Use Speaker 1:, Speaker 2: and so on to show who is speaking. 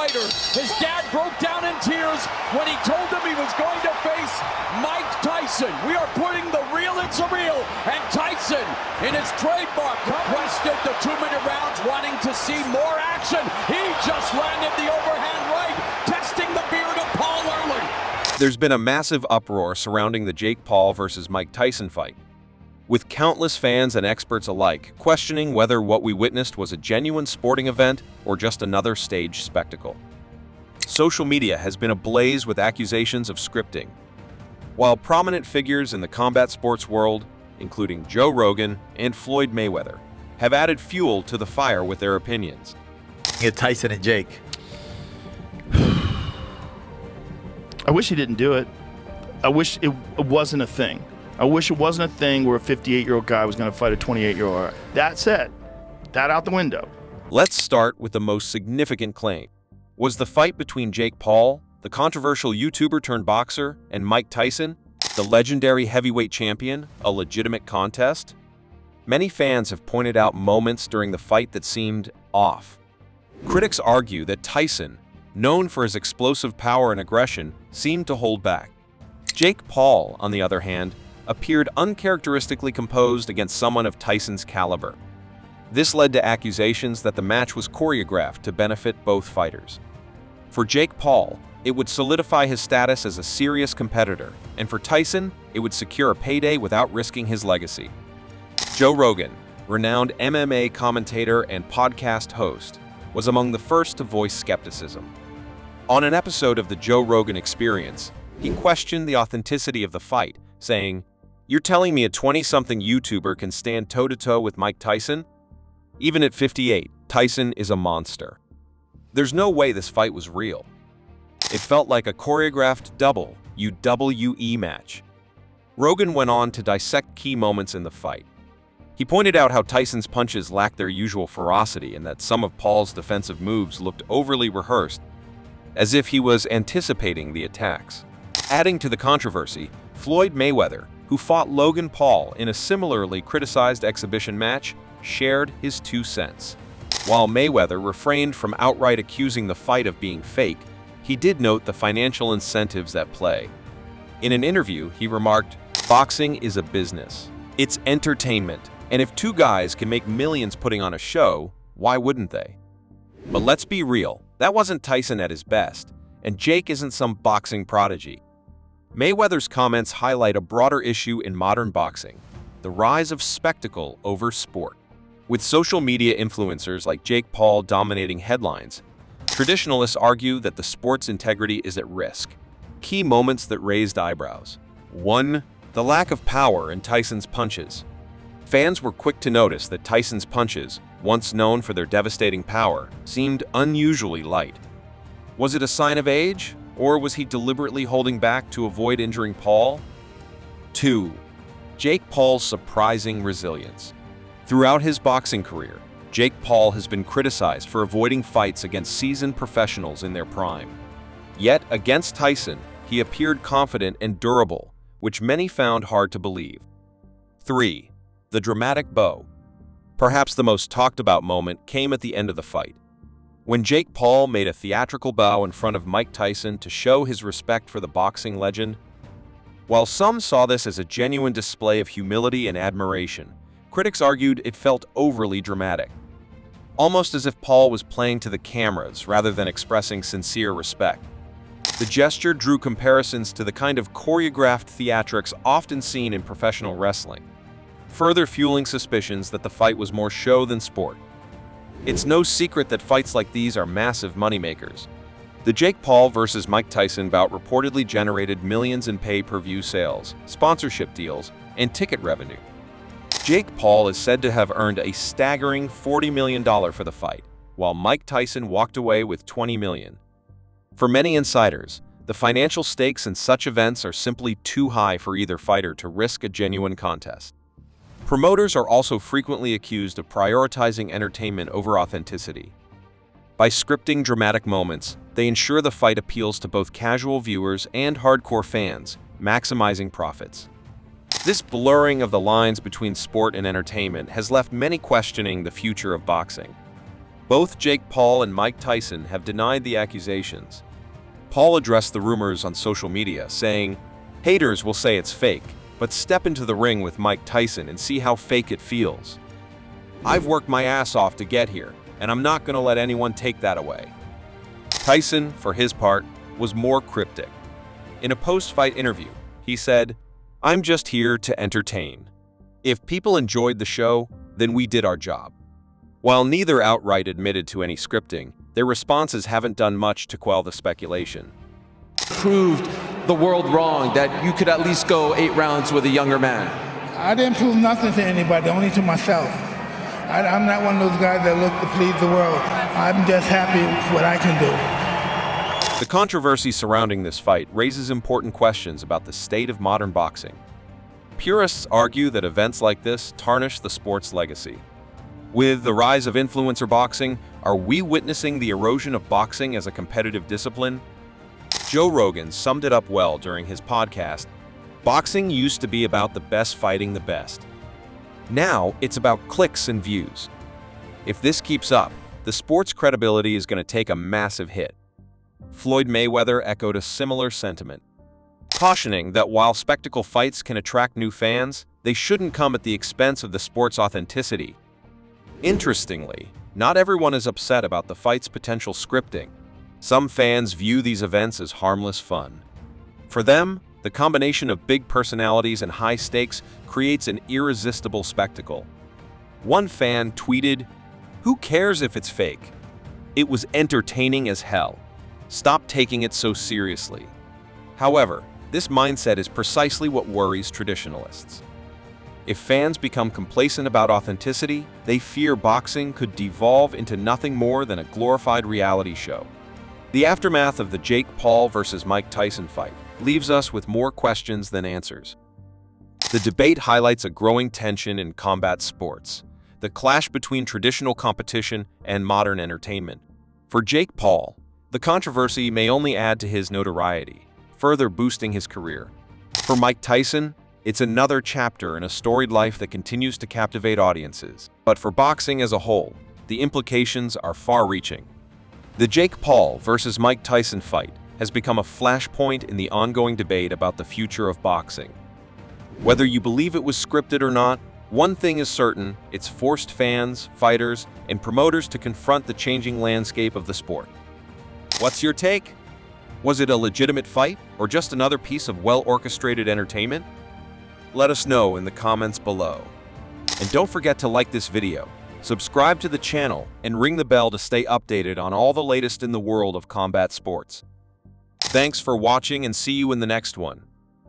Speaker 1: fighter. His dad broke down in tears when he told him he was going to face Mike Tyson. We are putting the real in surreal, and Tyson, in his trademark, requested the 2-minute rounds, wanting to see more action. He just landed the overhand right, testing the beard of Paul early.
Speaker 2: There's been a massive uproar surrounding the Jake Paul versus Mike Tyson fight, with countless fans and experts alike questioning whether what we witnessed was a genuine sporting event or just another staged spectacle. Social media has been ablaze with accusations of scripting, while prominent figures in the combat sports world, including Joe Rogan and Floyd Mayweather, have added fuel to the fire with their opinions.
Speaker 3: Tyson and Jake.
Speaker 4: I wish he didn't do it. I wish it wasn't a thing. I wish it wasn't a thing where a 58-year-old guy was going to fight a 28-year-old. That's it. That out the window.
Speaker 2: Let's start with the most significant claim. Was the fight between Jake Paul, the controversial YouTuber turned boxer, and Mike Tyson, the legendary heavyweight champion, a legitimate contest? Many fans have pointed out moments during the fight that seemed off. Critics argue that Tyson, known for his explosive power and aggression, seemed to hold back. Jake Paul, on the other hand, appeared uncharacteristically composed against someone of Tyson's caliber. This led to accusations that the match was choreographed to benefit both fighters. For Jake Paul, it would solidify his status as a serious competitor, and for Tyson, it would secure a payday without risking his legacy. Joe Rogan, renowned MMA commentator and podcast host, was among the first to voice skepticism. On an episode of the Joe Rogan Experience, he questioned the authenticity of the fight, saying, "You're telling me a 20-something YouTuber can stand toe-to-toe with Mike Tyson? Even at 58, Tyson is a monster. There's no way this fight was real. It felt like a choreographed WWE match." Rogan went on to dissect key moments in the fight. He pointed out how Tyson's punches lacked their usual ferocity and that some of Paul's defensive moves looked overly rehearsed, as if he was anticipating the attacks. Adding to the controversy, Floyd Mayweather, who fought Logan Paul in a similarly criticized exhibition match, shared his 2 cents. While Mayweather refrained from outright accusing the fight of being fake, he did note the financial incentives at play. In an interview, he remarked, "Boxing is a business. It's entertainment, and if 2 guys can make millions putting on a show, why wouldn't they?" But let's be real, that wasn't Tyson at his best, and Jake isn't some boxing prodigy. Mayweather's comments highlight a broader issue in modern boxing, the rise of spectacle over sport. With social media influencers like Jake Paul dominating headlines, traditionalists argue that the sport's integrity is at risk. Key moments that raised eyebrows. 1. The lack of power in Tyson's punches. Fans were quick to notice that Tyson's punches, once known for their devastating power, seemed unusually light. Was it a sign of age? Or was he deliberately holding back to avoid injuring Paul? 2. Jake Paul's surprising resilience. Throughout his boxing career, Jake Paul has been criticized for avoiding fights against seasoned professionals in their prime. Yet, against Tyson, he appeared confident and durable, which many found hard to believe. 3. The dramatic bow. Perhaps the most talked about moment came at the end of the fight, when Jake Paul made a theatrical bow in front of Mike Tyson to show his respect for the boxing legend. While some saw this as a genuine display of humility and admiration, critics argued it felt overly dramatic, almost as if Paul was playing to the cameras rather than expressing sincere respect. The gesture drew comparisons to the kind of choreographed theatrics often seen in professional wrestling, further fueling suspicions that the fight was more show than sport. It's no secret that fights like these are massive moneymakers. The Jake Paul versus Mike Tyson bout reportedly generated millions in pay-per-view sales, sponsorship deals, and ticket revenue. Jake Paul is said to have earned a staggering $40 million for the fight, while Mike Tyson walked away with $20 million. For many insiders, the financial stakes in such events are simply too high for either fighter to risk a genuine contest. Promoters are also frequently accused of prioritizing entertainment over authenticity. By scripting dramatic moments, they ensure the fight appeals to both casual viewers and hardcore fans, maximizing profits. This blurring of the lines between sport and entertainment has left many questioning the future of boxing. Both Jake Paul and Mike Tyson have denied the accusations. Paul addressed the rumors on social media, saying, "Haters will say it's fake, but step into the ring with Mike Tyson and see how fake it feels. I've worked my ass off to get here, and I'm not going to let anyone take that away." Tyson, for his part, was more cryptic. In a post-fight interview, he said, "I'm just here to entertain. If people enjoyed the show, then we did our job." While neither outright admitted to any scripting, their responses haven't done much to quell the speculation.
Speaker 1: Proved the world wrong, that you could at least go 8 rounds with a younger man.
Speaker 5: I didn't prove nothing to anybody, only to myself. I'm not one of those guys that look to please the world. I'm just happy with what I can do.
Speaker 2: The controversy surrounding this fight raises important questions about the state of modern boxing. Purists argue that events like this tarnish the sport's legacy. With the rise of influencer boxing, are we witnessing the erosion of boxing as a competitive discipline? Joe Rogan summed it up well during his podcast. Boxing used to be about the best fighting the best. Now, it's about clicks and views. If this keeps up, the sport's credibility is going to take a massive hit. Floyd Mayweather echoed a similar sentiment, cautioning that while spectacle fights can attract new fans, they shouldn't come at the expense of the sport's authenticity. Interestingly, not everyone is upset about the fight's potential scripting. Some fans view these events as harmless fun. For them, the combination of big personalities and high stakes creates an irresistible spectacle. One fan tweeted, "Who cares if it's fake? It was entertaining as hell. Stop taking it so seriously." However, this mindset is precisely what worries traditionalists. If fans become complacent about authenticity, they fear boxing could devolve into nothing more than a glorified reality show. The aftermath of the Jake Paul versus Mike Tyson fight leaves us with more questions than answers. The debate highlights a growing tension in combat sports, the clash between traditional competition and modern entertainment. For Jake Paul, the controversy may only add to his notoriety, further boosting his career. For Mike Tyson, it's another chapter in a storied life that continues to captivate audiences. But for boxing as a whole, the implications are far-reaching. The Jake Paul versus Mike Tyson fight has become a flashpoint in the ongoing debate about the future of boxing. Whether you believe it was scripted or not, one thing is certain: it's forced fans, fighters, and promoters to confront the changing landscape of the sport. What's your take? Was it a legitimate fight, or just another piece of well-orchestrated entertainment? Let us know in the comments below. And don't forget to like this video, subscribe to the channel, and ring the bell to stay updated on all the latest in the world of combat sports. Thanks for watching, and see you in the next one.